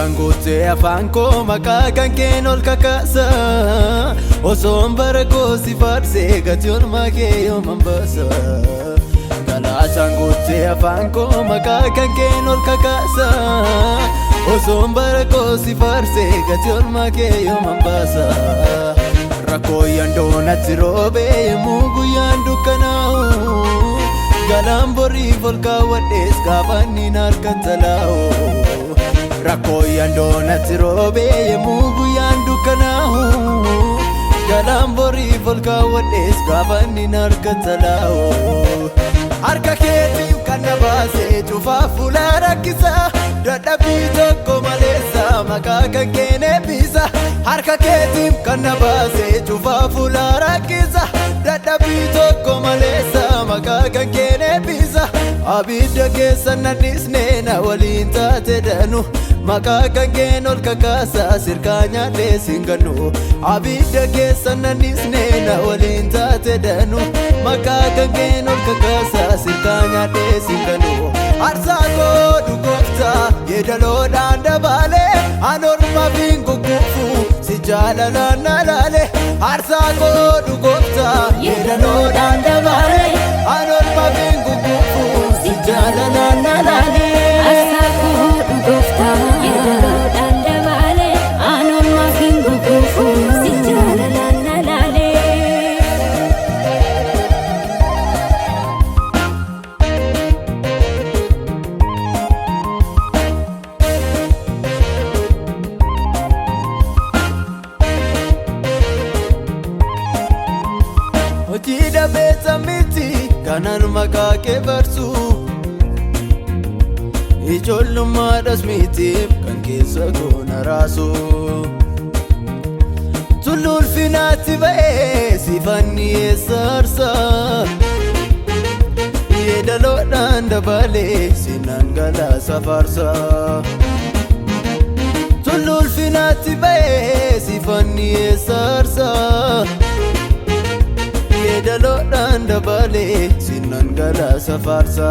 Sangote afanko makakan kenol kakasa Oson barako si farse gation makeyo mambasa Kala sangote afanko makakan kenol kakasa Oson barako si farse gation makeyo mambasa Rako yando natirobe mugu yandu kanao Galambori volka wades kabani narkatalao Rako yando natirobe mugu yandu kanao Galambori volka wades kabani narkatalao Harka keti kanabase chufa fulara kisa Dadabi tokko malesa makaka kene bisa Harka keti kanabase chufa fulara kisa Dadabi tokko malesa makaka kene bisa Abidda keessa nadisne na waliin taate danu Makaka kenol kakasa sirka nyaate singanu Abidda keessa nadisne na waliin taate danu Makaka kenol kakasa sirka nyaate singanu Arsako dugofta yedalo danda bale Anorma bingu kufu si jalala nalale Arsako dugofta yedalo danda bale Anorma bingu kufu si jalala nalale Arsako dugofta yedalo danda bale Anorma bingu kufu si jalala nalale Hojida beeta miti kanan makake barsu Ijoollummaadhas mitiif kan keessa goona raasu Tullu ulfinaatti ba'ee sifanni eessa arsa Yeedaloodhaan dabalee sinaan galaasa faarsa Tullu ulfinaatti ba'ee sifanni eessa arsa Yeedaloodhaan dabalee sinaan galaasa faarsa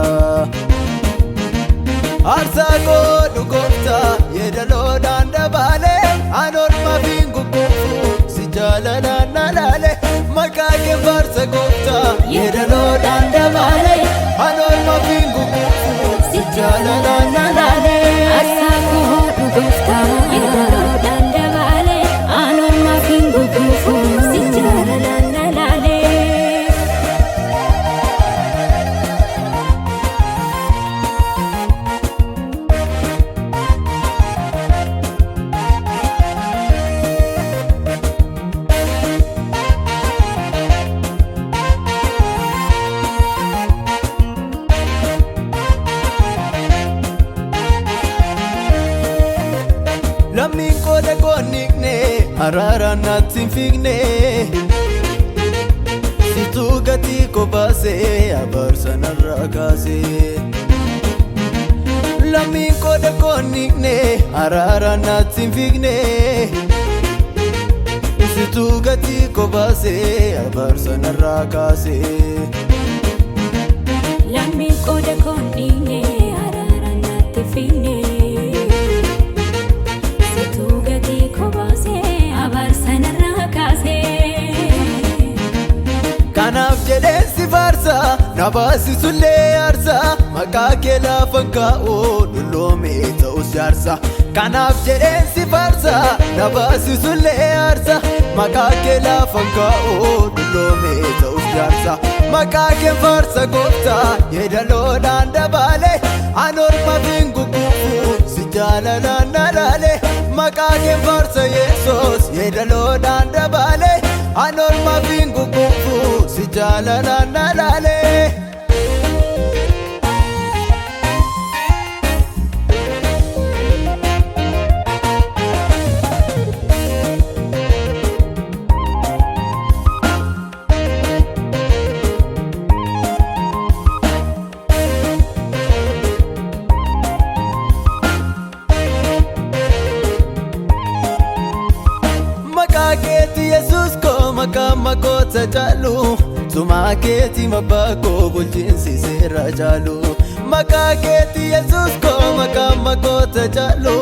Arsako dugofta yeedaloodhaan dabalee Anorma bingu kufu si jalala nalale Makake farsa gofta yeedaloodhaan dabalee Anorma bingu kufu si jalala nalale Arsako dugofta yeedaloodhaan dabalee Anorma bingu kufu si jalala nalale Lammiin qooda koonniqne araaraan naatti hin fiigne Situu gatii ko baasee abaarsa narraa kaasee Lammiin qooda koonniqne araaraan naatti hin fiigne Situu gatii ko baasee abaarsa narraa kaasee Lammiin qooda koonniqne araaraan naatti hin fiigne Kanaaf jedheen si faarsa na baasisullee aarsa Maqaa kee laafan kaa'oo dulloomee ta'us jaarsa Kanaaf jedheen si faarsa na baasisullee aarsa Maqaa kee laafan kaa'oo dulloomee ta'us jaarsa Maqaa kee faarsa gooftaa yeedaloodhaan dabalee Anorma bingu kufu si jaalalaan nalaale Maqaa kee faarsa Yesuus yeedaloodhaan dabalee Anorma bingu kufu si jalalaan nalale Maqaa keeti Yesuus ko maqaa makoota caalu Tumaa keeti mabbaa koo bulchiinsi seera caalu Makaketi Yesus ko makamako tajalo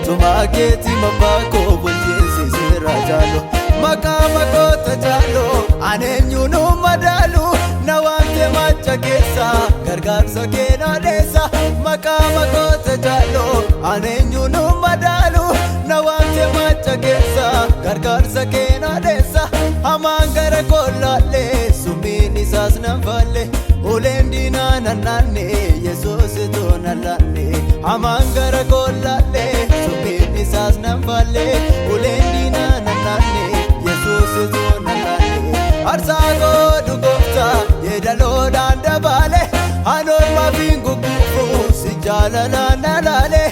Tumaketi mabako bunjisi sirajalo Makamako tajalo anenyu no madalu Nawante machakesa gargarsa kena desa Makamako tajalo anenyu no madalu Nawante machakesa gargarsa kena desa Amangara kollale sumini sasna vale Ulendina nanane Yesus to nalane Amangara kollale sumini sasna vale Ulendina nanane Yesus to nalane Arsago dugofta yedalo danda vale Anor mabingu kufu sijala nalale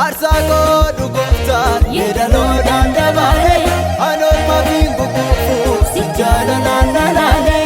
Arsago dugofta yedalo danda vale Anor mabingu kufu sijala nalale